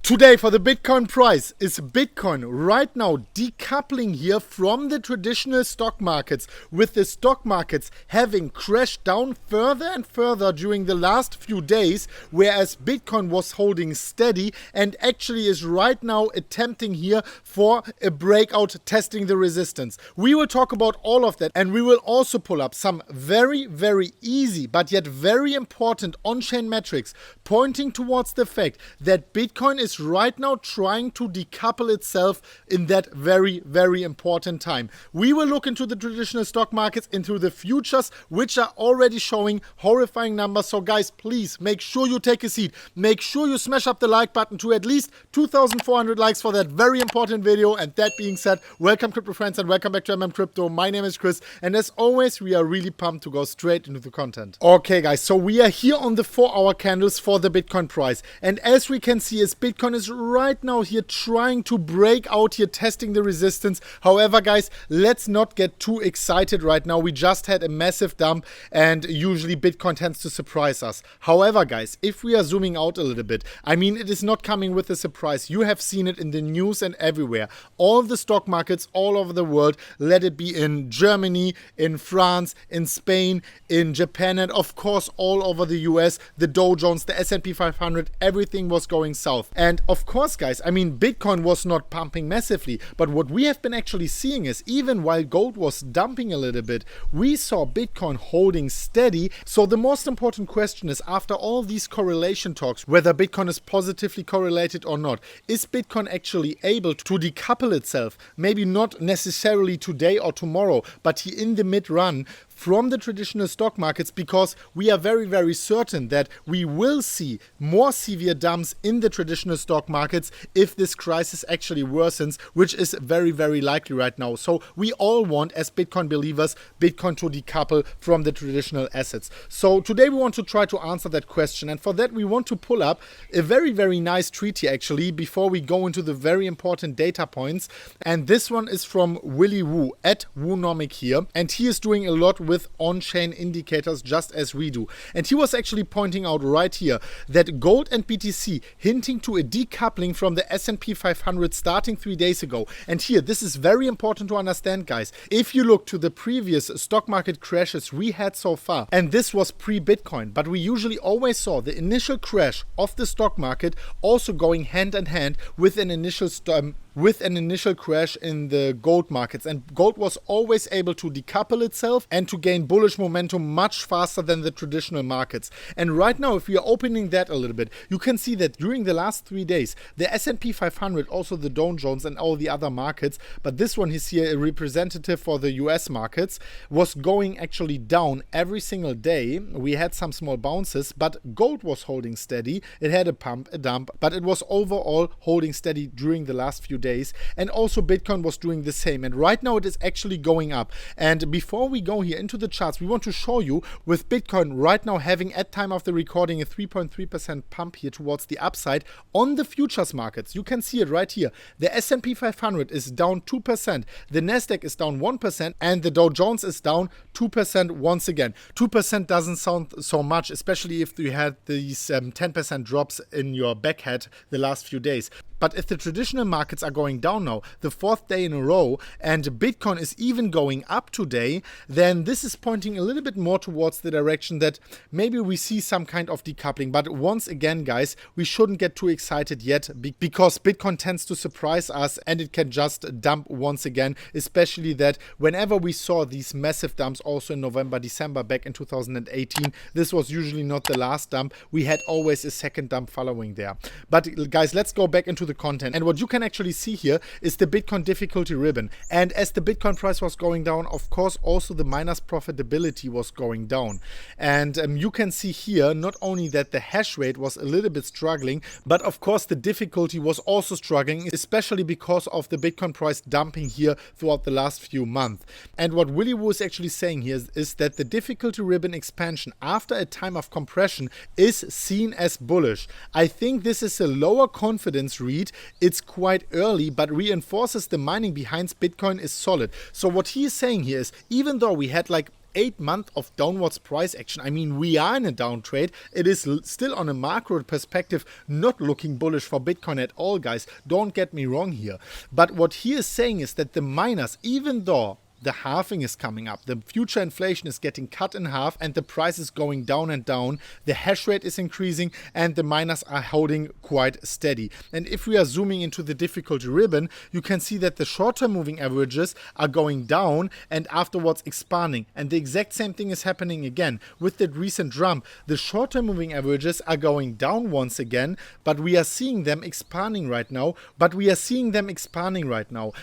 Today for the Bitcoin price, is Bitcoin right now decoupling here from the traditional stock markets, with the stock markets having crashed down further and further during the last few days, whereas Bitcoin was holding steady and actually is right now attempting here for a breakout, testing the resistance. We will talk about all of that, and we will also pull up some very easy but yet very important on-chain metrics pointing towards the fact that Bitcoin is right now trying to decouple itself in that very important time. We will look into the traditional stock markets, into the futures, which are already showing horrifying numbers. So guys, please make sure you take a seat. Make sure you smash up the like button to at least 2,400 likes for that very important video. And that being said, welcome crypto friends and welcome back to MMCrypto. My name is Chris, and as always, we are really pumped to go straight into the content. Okay guys, so we are here on the 4-hour candles for the Bitcoin price. And as we can see, is Bitcoin is right now here trying to break out here, testing the resistance. However guys, let's not get too excited right now. We just had a massive dump, and usually Bitcoin tends to surprise us. However guys, if we are zooming out a little bit, I mean, it is not coming with a surprise. You have seen it in the news and everywhere. All the stock markets all over the world, let it be in Germany, in France, in Spain, in Japan, and of course all over the US, the Dow Jones, the S&P 500, everything was going south. And of course guys, I mean, Bitcoin was not pumping massively, but what we have been actually seeing is, even while gold was dumping a little bit, we saw Bitcoin holding steady. So the most important question is, after all these correlation talks, whether Bitcoin is positively correlated or not, is Bitcoin actually able to decouple itself? Maybe not necessarily today or tomorrow, but in the mid-run from the traditional stock markets, because we are very certain that we will see more severe dumps in the traditional stock markets if this crisis actually worsens, which is very likely right now. So we all want, as Bitcoin believers, Bitcoin to decouple from the traditional assets. So today we want to try to answer that question, and for that we want to pull up a very nice tweet here actually before we go into the very important data points. And this one is from Willy Woo at Woonomic here, and he is doing a lot with on-chain indicators just as we do. And he was actually pointing out right here that gold and BTC hinting to a decoupling from the S&P 500 starting 3 days ago. And here, this is very important to understand guys. If you look to the previous stock market crashes we had so far, and this was pre-Bitcoin, but we usually always saw the initial crash of the stock market also going hand in hand with an initial crash in the gold markets, and gold was always able to decouple itself and to gain bullish momentum much faster than the traditional markets. And right now, if we are opening that a little bit, you can see that during the last 3 days, the S&P 500, also the Dow Jones and all the other markets, but this one is here a representative for the US markets, was going actually down every single day. We had some small bounces, but gold was holding steady. It had a pump, a dump, but it was overall holding steady during the last few days. And also Bitcoin was doing the same, and right now it is actually going up. And before we go here into the charts, we want to show you with Bitcoin right now having, at time of the recording, a 3.3% pump here towards the upside on the futures markets. You can see it right here. The S&P 500 is down 2%, the Nasdaq is down 1%, and the Dow Jones is down 2% once again. 2% doesn't sound so much, especially if you had these 10% drops in your back head the last few days. But if the traditional markets are going down now, the 4th day in a row, and Bitcoin is even going up today, then this is pointing a little bit more towards the direction that maybe we see some kind of decoupling. But once again, guys, we shouldn't get too excited yet, because Bitcoin tends to surprise us and it can just dump once again, especially that whenever we saw these massive dumps also in November, December back in 2018, this was usually not the last dump. We had always a second dump following there. But guys, let's go back into the content, and what you can actually see here is the Bitcoin difficulty ribbon. And as the Bitcoin price was going down, of course also the miners profitability was going down. And you can see here not only that the hash rate was a little bit struggling, but of course the difficulty was also struggling, especially because of the Bitcoin price dumping here throughout the last few months. And what Willy Woo is actually saying here is that the difficulty ribbon expansion after a time of compression is seen as bullish. I think this is a lower confidence read. It's quite early, but reinforces the mining behind Bitcoin is solid. So what he is saying here is, even though we had like 8 months of downwards price action. I mean, we are in a downtrade. It is still on a macro perspective not looking bullish for Bitcoin at all, guys. Don't get me wrong here. But what he is saying is that the miners, even though the halving is coming up, the future inflation is getting cut in half, and the price is going down and down, the hash rate is increasing, and the miners are holding quite steady. And if we are zooming into the difficulty ribbon, you can see that the short-term moving averages are going down and afterwards expanding. And the exact same thing is happening again with that recent jump. The short-term moving averages are going down once again, but we are seeing them expanding right now.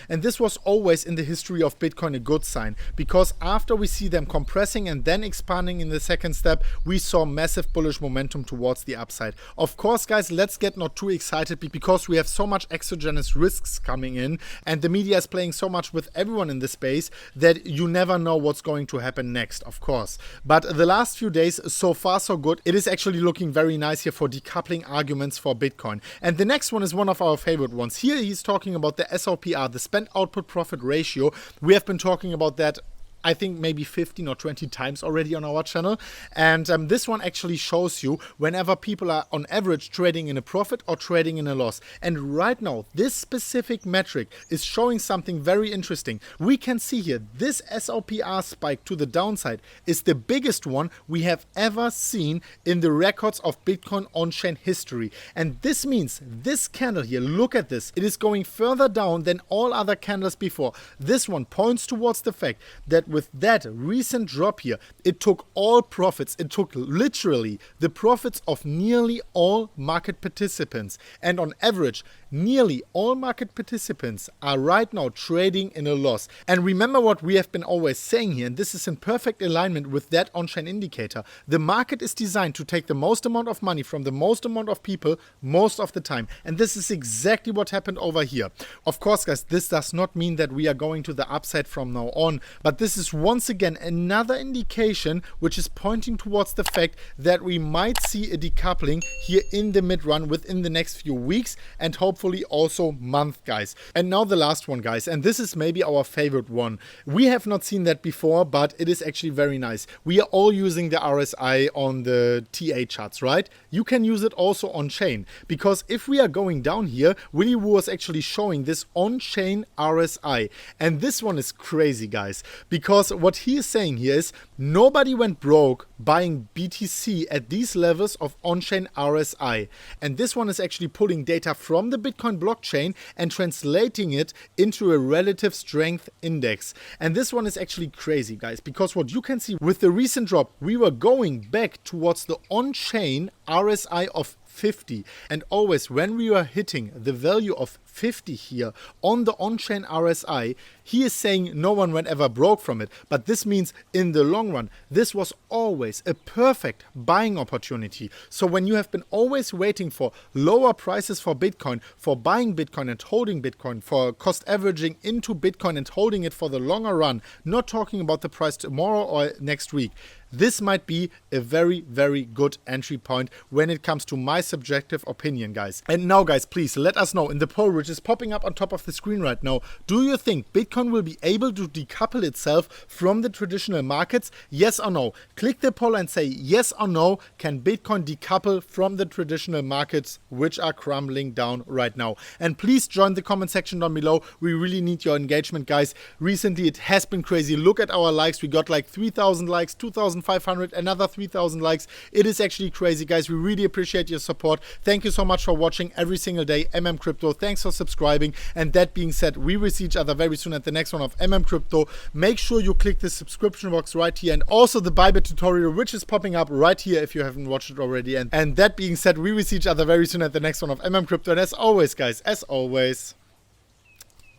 And this was always in the history of Bitcoin a good sign, because after we see them compressing and then expanding in the second step, we saw massive bullish momentum towards the upside. Of course, guys, let's get not too excited, because we have so much exogenous risks coming in and the media is playing so much with everyone in the space that you never know what's going to happen next, of course. But the last few days, so far so good. It is actually looking very nice here for decoupling arguments for Bitcoin. And the next one is one of our favorite ones. Here he's talking about the SOPR, the spend output profit ratio. We have been talking about that, I think, maybe 15 or 20 times already on our channel. And this one actually shows you whenever people are on average trading in a profit or trading in a loss. And right now, this specific metric is showing something very interesting. We can see here, this SOPR spike to the downside is the biggest one we have ever seen in the records of Bitcoin on-chain history. And this means this candle here, look at this, it is going further down than all other candles before. This one points towards the fact that with that recent drop here, it took all profits. It took literally the profits of nearly all market participants. And on average, nearly all market participants are right now trading in a loss. And remember what we have been always saying here, and this is in perfect alignment with that on-chain indicator. The market is designed to take the most amount of money from the most amount of people most of the time. And this is exactly what happened over here. Of course, guys, this does not mean that we are going to the upside from now on, but this is once again another indication which is pointing towards the fact that we might see a decoupling here in the mid-run within the next few weeks and hopefully also month, guys. And now the last one, guys, and this is maybe our favorite one. We have not seen that before, but it is actually very nice. We are all using the RSI on the TA charts, right? You can use it also on chain, because if we are going down here, Willy Woo was actually showing this on-chain RSI, and this one is crazy, guys, because what he is saying here is nobody went broke buying BTC at these levels of on-chain RSI. And this one is actually pulling data from the Bitcoin blockchain and translating it into a relative strength index. And this one is actually crazy, guys, because what you can see with the recent drop, we were going back towards the on-chain RSI of 50, and always when we are hitting the value of 50 here on the on-chain RSI, he is saying no one went ever broke from it. But this means in the long run, this was always a perfect buying opportunity. So when you have been always waiting for lower prices for Bitcoin, for buying Bitcoin and holding Bitcoin, for cost averaging into Bitcoin and holding it for the longer run, not talking about the price tomorrow or next week, this might be a very, very good entry point when it comes to my subjective opinion, guys. And now, guys, please let us know in the poll, which is popping up on top of the screen right now. Do you think Bitcoin will be able to decouple itself from the traditional markets? Yes or no? Click the poll and say yes or no. Can Bitcoin decouple from the traditional markets, which are crumbling down right now? And please join the comment section down below. We really need your engagement, guys. Recently, it has been crazy. Look at our likes. We got like 3,000 likes, 2,500, another 3,000 likes. It is actually crazy, guys. We really appreciate your support. Thank you so much for watching every single day. MMCrypto, thanks for subscribing. And that being said, we will see each other very soon at the next one of MMCrypto. Make sure you click the subscription box right here, and also the Bybit tutorial, which is popping up right here if you haven't watched it already. And that being said, we will see each other very soon at the next one of MMCrypto. And as always, guys, as always,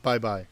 bye bye.